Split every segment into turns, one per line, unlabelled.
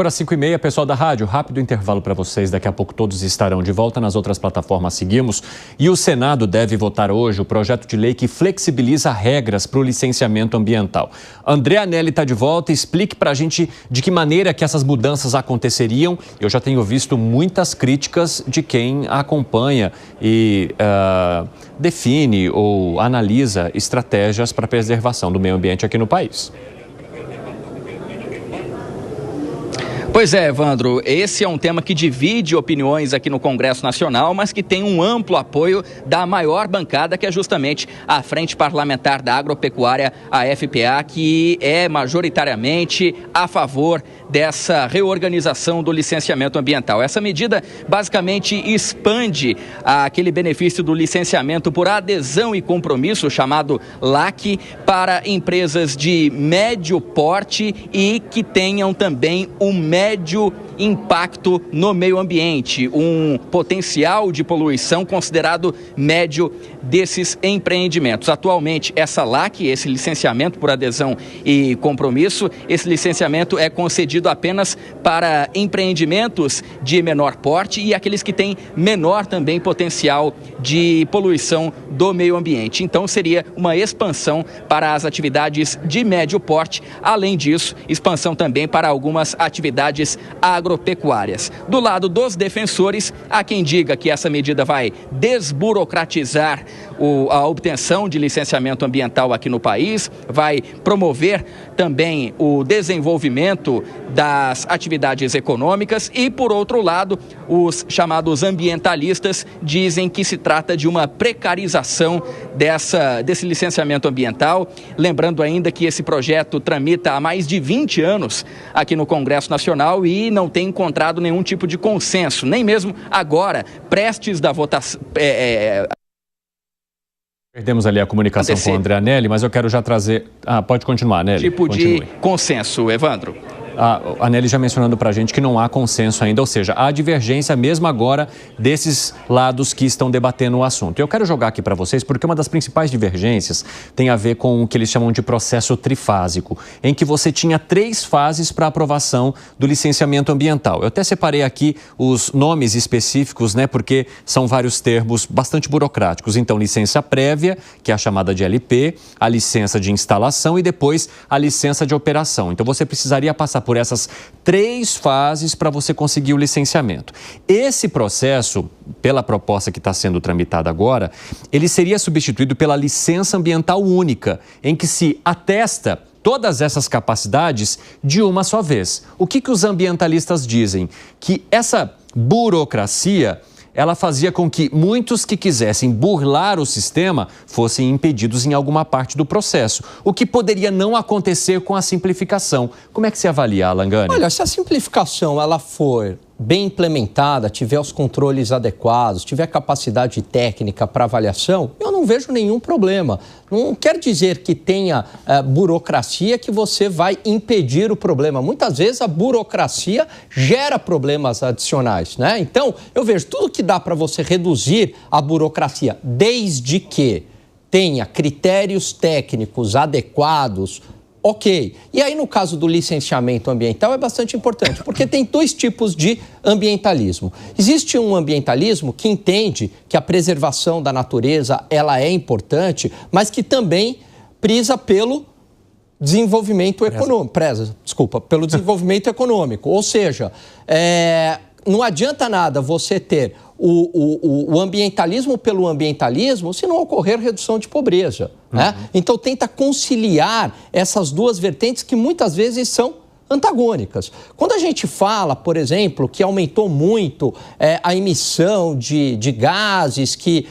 Agora 5h30, pessoal da rádio, rápido intervalo para vocês, daqui a pouco todos estarão de volta, nas outras plataformas seguimos. E o Senado deve votar hoje o projeto de lei que flexibiliza regras para o licenciamento ambiental. André Anelli está de volta, explique para a gente de que maneira que essas mudanças aconteceriam. Eu já tenho visto muitas críticas de quem acompanha e define ou analisa estratégias para a preservação do meio ambiente aqui no país.
Pois é, Evandro, esse é um tema que divide opiniões aqui no Congresso Nacional, mas que tem um amplo apoio da maior bancada, que é justamente a Frente Parlamentar da Agropecuária, a FPA, que é majoritariamente a favor dessa reorganização do licenciamento ambiental. Essa medida basicamente expande aquele benefício do licenciamento por adesão e compromisso, chamado LAC, para empresas de médio porte e que tenham também um médio impacto no meio ambiente, um potencial de poluição considerado médio desses empreendimentos. Atualmente, essa LAC, esse licenciamento por adesão e compromisso, esse licenciamento é concedido apenas para empreendimentos de menor porte e aqueles que têm menor também potencial de poluição do meio ambiente. Então, seria uma expansão para as atividades de médio porte, além disso, expansão também para algumas atividades agropecuárias. Do lado dos defensores, há quem diga que essa medida vai desburocratizar a obtenção de licenciamento ambiental aqui no país, vai promover também o desenvolvimento das atividades econômicas e, por outro lado, os chamados ambientalistas dizem que se trata de uma precarização desse licenciamento ambiental. Lembrando ainda que esse projeto tramita há mais de 20 anos aqui no Congresso Nacional e não tem encontrado nenhum tipo de consenso, nem mesmo agora, prestes da votação.
Perdemos ali a comunicação com o André Anelli, mas eu quero já trazer... pode continuar, Anelli.
De consenso, Evandro.
A Anelli já mencionando para a gente que não há consenso ainda, ou seja, há divergência mesmo agora desses lados que estão debatendo o assunto. Eu quero jogar aqui para vocês porque uma das principais divergências tem a ver com o que eles chamam de processo trifásico, em que você tinha 3 fases para aprovação do licenciamento ambiental. Eu até separei aqui os nomes específicos, né, porque são vários termos bastante burocráticos. Então, licença prévia, que é a chamada de LP, a licença de instalação e depois a licença de operação. Então, você precisaria passar por essas 3 fases para você conseguir o licenciamento. Esse processo, pela proposta que está sendo tramitada agora, ele seria substituído pela licença ambiental única, em que se atesta todas essas capacidades de uma só vez. O que os ambientalistas dizem? Que essa burocracia, ela fazia com que muitos que quisessem burlar o sistema fossem impedidos em alguma parte do processo, o que poderia não acontecer com a simplificação. Como é que você avalia, Alan Gani?
Olha, se a simplificação ela for bem implementada, tiver os controles adequados, tiver capacidade técnica para avaliação, eu não vejo nenhum problema. Não quer dizer que tenha burocracia que você vai impedir o problema. Muitas vezes a burocracia gera problemas adicionais, né? Então, eu vejo tudo que dá para você reduzir a burocracia, desde que tenha critérios técnicos adequados, ok. E aí, no caso do licenciamento ambiental, é bastante importante, porque tem 2 tipos de ambientalismo. Existe um ambientalismo que entende que a preservação da natureza ela é importante, mas que também preza pelo desenvolvimento econômico. Pelo desenvolvimento econômico. Ou seja, não adianta nada você ter o ambientalismo pelo ambientalismo se não ocorrer redução de pobreza, né? Então, tenta conciliar essas 2 vertentes que muitas vezes são antagônicas. Quando a gente fala, por exemplo, que aumentou muito a emissão de gases, que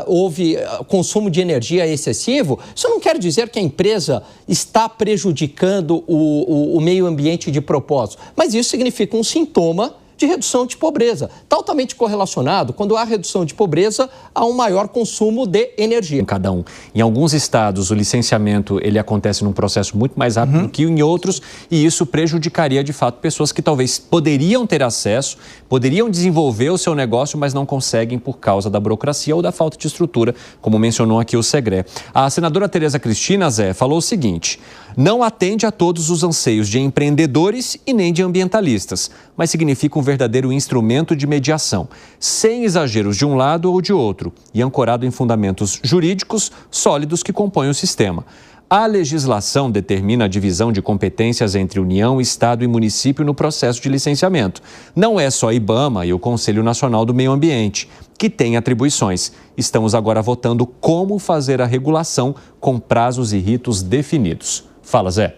houve consumo de energia excessivo, isso não quer dizer que a empresa está prejudicando o meio ambiente de propósito, mas isso significa um sintoma de redução de pobreza. Altamente correlacionado, quando há redução de pobreza, há um maior consumo de energia.
Cada um. Em alguns estados, o licenciamento ele acontece num processo muito mais rápido que em outros, e isso prejudicaria, de fato, pessoas que talvez poderiam ter acesso, poderiam desenvolver o seu negócio, mas não conseguem por causa da burocracia ou da falta de estrutura, como mencionou aqui o Segré. A senadora Tereza Cristina, Zé, falou o seguinte: não atende a todos os anseios de empreendedores e nem de ambientalistas, mas significa um verdadeiro instrumento de mediação, sem exageros de um lado ou de outro, e ancorado em fundamentos jurídicos sólidos que compõem o sistema. A legislação determina a divisão de competências entre União, Estado e município no processo de licenciamento. Não é só IBAMA e o Conselho Nacional do Meio Ambiente que têm atribuições. Estamos agora votando como fazer a regulação com prazos e ritos definidos. Fala, Zé.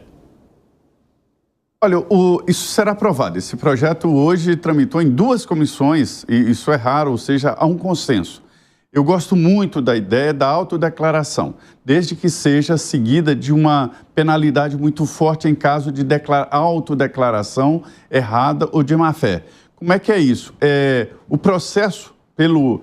Olha, isso será aprovado. Esse projeto hoje tramitou em 2 comissões, e isso é raro, ou seja, há um consenso. Eu gosto muito da ideia da autodeclaração, desde que seja seguida de uma penalidade muito forte em caso de autodeclaração errada ou de má-fé. Como é que é isso? O processo pelo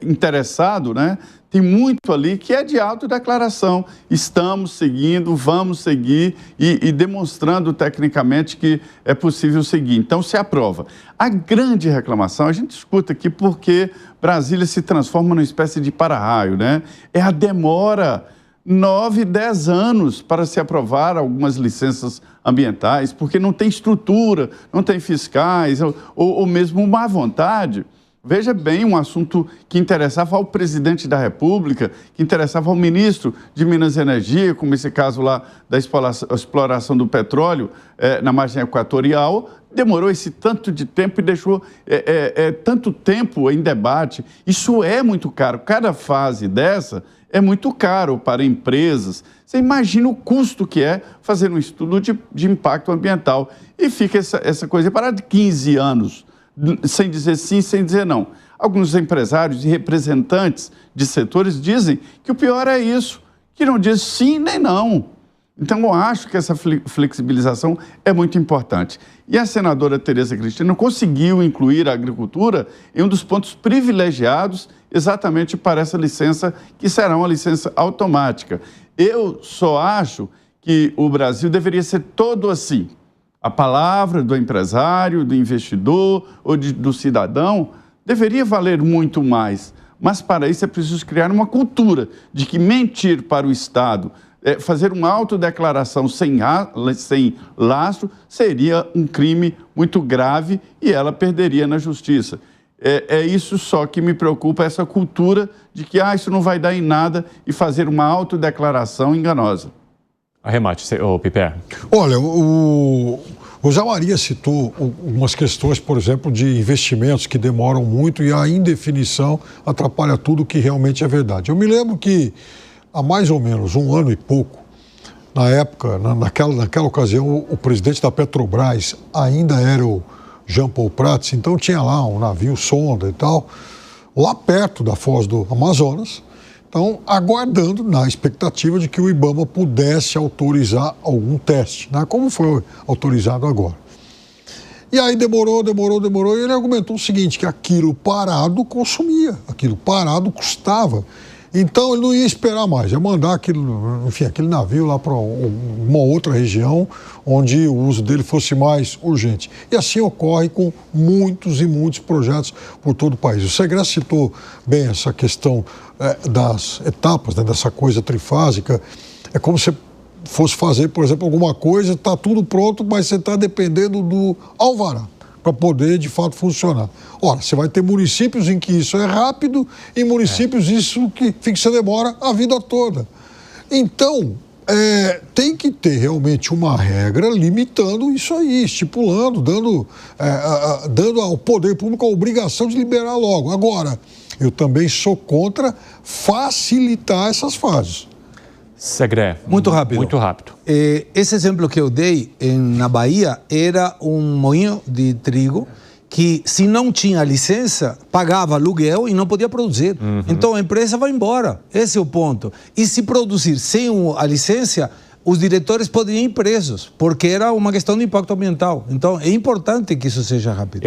interessado, né, tem muito ali que é de autodeclaração. Estamos seguindo, vamos seguir e demonstrando tecnicamente que é possível seguir. Então, se aprova. A grande reclamação, a gente escuta aqui porque Brasília se transforma numa espécie de para-raio, né? É a demora 9, 10 anos para se aprovar algumas licenças ambientais, porque não tem estrutura, não tem fiscais, ou mesmo má vontade. Veja bem, um assunto que interessava ao presidente da República, que interessava ao ministro de Minas e Energia, como esse caso lá da exploração do petróleo na margem equatorial, demorou esse tanto de tempo e deixou tanto tempo em debate. Isso é muito caro. Cada fase dessa é muito caro para empresas. Você imagina o custo que é fazer um estudo de impacto ambiental. E fica essa coisa parada de 15 anos. Sem dizer sim, sem dizer não. Alguns empresários e representantes de setores dizem que o pior é isso, que não diz sim nem não. Então, eu acho que essa flexibilização é muito importante. E a senadora Tereza Cristina conseguiu incluir a agricultura em um dos pontos privilegiados exatamente para essa licença, que será uma licença automática. Eu só acho que o Brasil deveria ser todo assim. A palavra do empresário, do investidor ou do cidadão deveria valer muito mais. Mas para isso é preciso criar uma cultura de que mentir para o Estado, fazer uma autodeclaração sem lastro, seria um crime muito grave e ela perderia na justiça. É isso só que me preocupa, essa cultura de que isso não vai dar em nada e fazer uma autodeclaração enganosa.
Arremate, Piper.
Olha, o Zé Maria citou algumas questões, por exemplo, de investimentos que demoram muito e a indefinição atrapalha tudo que realmente é verdade. Eu me lembro que há mais ou menos 1 ano e pouco, na época, naquela ocasião, o presidente da Petrobras ainda era o Jean Paul Prats, então tinha lá um navio sonda e tal, lá perto da foz do Amazonas. Então, aguardando na expectativa de que o IBAMA pudesse autorizar algum teste, né? Como foi autorizado agora. E aí demorou, e ele argumentou o seguinte, que aquilo parado consumia, aquilo parado custava. Então, ele não ia esperar mais, ia mandar aquele navio lá para uma outra região onde o uso dele fosse mais urgente. E assim ocorre com muitos e muitos projetos por todo o país. O Segré citou bem essa questão das etapas, né, dessa coisa trifásica. É como se fosse fazer, por exemplo, alguma coisa, está tudo pronto, mas você está dependendo do alvará para poder, de fato, funcionar. Ora, você vai ter municípios em que isso é rápido e municípios isso que você demora a vida toda. Então, tem que ter realmente uma regra limitando isso aí, estipulando, dando ao poder público a obrigação de liberar logo. Agora, eu também sou contra facilitar essas fases.
Segré.
Muito rápido.
Muito rápido.
Esse exemplo que eu dei na Bahia era um moinho de trigo que, se não tinha licença, pagava aluguel e não podia produzir. Então a empresa vai embora. Esse é o ponto. E se produzir sem a licença, os diretores poderiam ir presos, porque era uma questão de impacto ambiental. Então é importante que isso seja rápido.